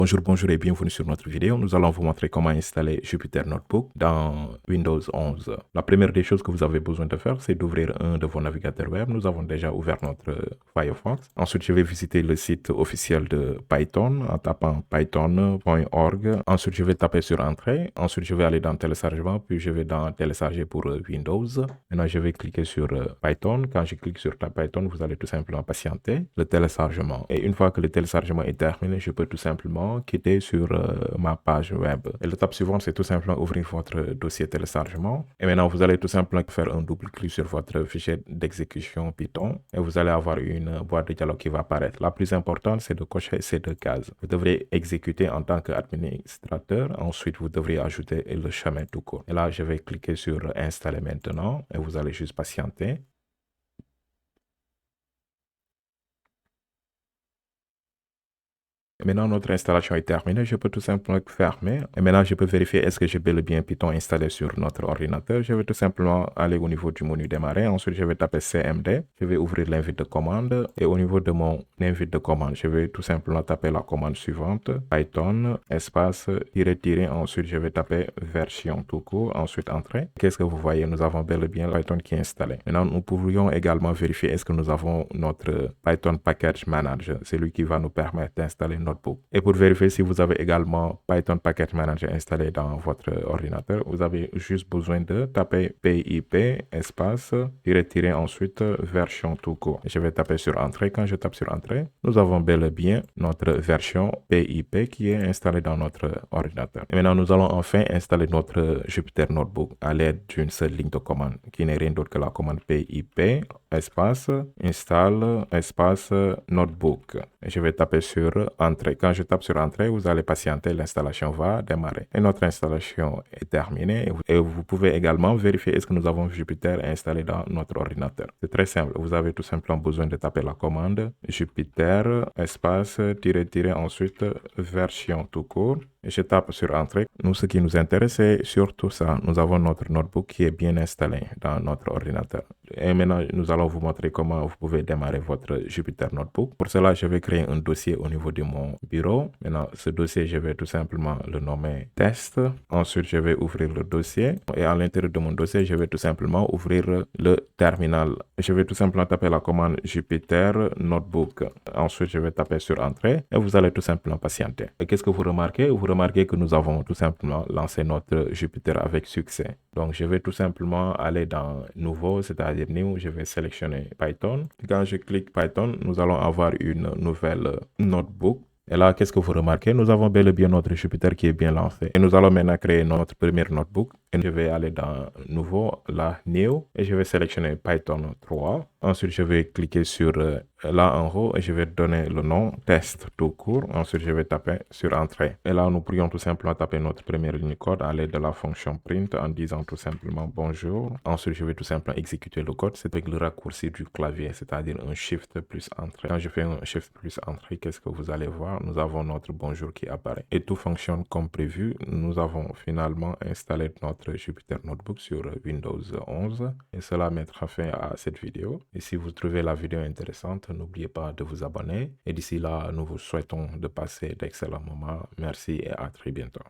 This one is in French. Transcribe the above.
Bonjour et bienvenue sur notre vidéo. Nous allons vous montrer comment installer Jupyter Notebook dans Windows 11. La première des choses que vous avez besoin de faire, c'est d'ouvrir un de vos navigateurs web. Nous avons déjà ouvert notre Firefox. Ensuite, je vais visiter le site officiel de Python en tapant python.org. Ensuite, je vais taper sur Entrée. Ensuite, je vais aller dans Téléchargement, puis je vais dans Télécharger pour Windows. Maintenant, je vais cliquer sur Python. Quand je clique sur Python, vous allez tout simplement patienter le téléchargement. Et une fois que le téléchargement est terminé, je peux tout simplement quitter sur ma page web. Et l'étape suivante, c'est tout simplement ouvrir votre dossier téléchargement. Et maintenant, vous allez tout simplement faire un double clic sur votre fichier d'exécution Python et vous allez avoir une boîte de dialogue qui va apparaître. La plus importante, c'est de cocher ces deux cases. Vous devrez exécuter en tant qu'administrateur. Ensuite, vous devrez ajouter le chemin tout court. Et là, je vais cliquer sur Installer maintenant et vous allez juste patienter. Et maintenant, notre installation est terminée. Je peux tout simplement fermer. Et maintenant, je peux vérifier est-ce que j'ai bel et bien Python installé sur notre ordinateur. Je vais tout simplement aller au niveau du menu démarrer. Ensuite, je vais taper CMD. Je vais ouvrir l'invite de commande. Et au niveau de mon invite de commande, je vais tout simplement taper la commande suivante. Python, espace, tirer. Ensuite, je vais taper version tout court. Ensuite, entrée. Qu'est-ce que vous voyez? Nous avons bel et bien Python qui est installé. Maintenant, nous pourrions également vérifier est-ce que nous avons notre Python Package Manager. C'est lui qui va nous permettre d'installer notre Notebook. Et pour vérifier si vous avez également Python Package Manager installé dans votre ordinateur, vous avez juste besoin de taper PIP, espace, tirer, ensuite version tout court. Je vais taper sur Entrée. Quand je tape sur Entrée, nous avons bel et bien notre version PIP qui est installée dans notre ordinateur. Et maintenant, nous allons enfin installer notre Jupyter Notebook à l'aide d'une seule ligne de commande qui n'est rien d'autre que la commande PIP, espace, install, espace, notebook. Et je vais taper sur Entrée. Quand je tape sur Entrée, vous allez patienter, l'installation va démarrer. Et notre installation est terminée. Et vous pouvez également vérifier est-ce que nous avons Jupyter installé dans notre ordinateur. C'est très simple. Vous avez tout simplement besoin de taper la commande Jupyter, espace, tirer, ensuite version tout court. Et je tape sur Entrée. Nous, ce qui nous intéresse, c'est surtout ça. Nous avons notre notebook qui est bien installé dans notre ordinateur. Et maintenant, nous allons vous montrer comment vous pouvez démarrer votre Jupyter Notebook. Pour cela, je vais créer un dossier au niveau de mon bureau. Maintenant, ce dossier, je vais tout simplement le nommer test. Ensuite, je vais ouvrir le dossier. Et à l'intérieur de mon dossier, je vais tout simplement ouvrir le terminal. Je vais tout simplement taper la commande Jupyter Notebook. Ensuite, je vais taper sur Entrée et vous allez tout simplement patienter. Et qu'est-ce que vous remarquez? Vous remarquez que nous avons tout simplement lancé notre Jupyter avec succès. Donc, je vais tout simplement aller dans Nouveau, c'est-à-dire New. Je vais sélectionner Python. Quand je clique Python, nous allons avoir une nouvelle notebook. Et là, qu'est-ce que vous remarquez? Nous avons bel et bien notre Jupyter qui est bien lancé. Et nous allons maintenant créer notre première notebook. Et je vais aller dans Nouveau, là, New. Et je vais sélectionner Python 3. Ensuite, je vais cliquer sur là en haut et je vais donner le nom test tout court. Ensuite, je vais taper sur Entrée. Et là, nous pourrions tout simplement taper notre première ligne de code à l'aide de la fonction print en disant tout simplement bonjour. Ensuite, je vais tout simplement exécuter le code. C'est avec le raccourci du clavier, c'est-à-dire un Shift plus Entrée. Quand je fais un Shift plus Entrée, qu'est-ce que vous allez voir? Nous avons notre bonjour qui apparaît. Et tout fonctionne comme prévu. Nous avons finalement installé notre Jupyter Notebook sur Windows 11. Et cela mettra fin à cette vidéo. Et si vous trouvez la vidéo intéressante, n'oubliez pas de vous abonner. Et d'ici là, nous vous souhaitons de passer d'excellents moments. Merci et à très bientôt.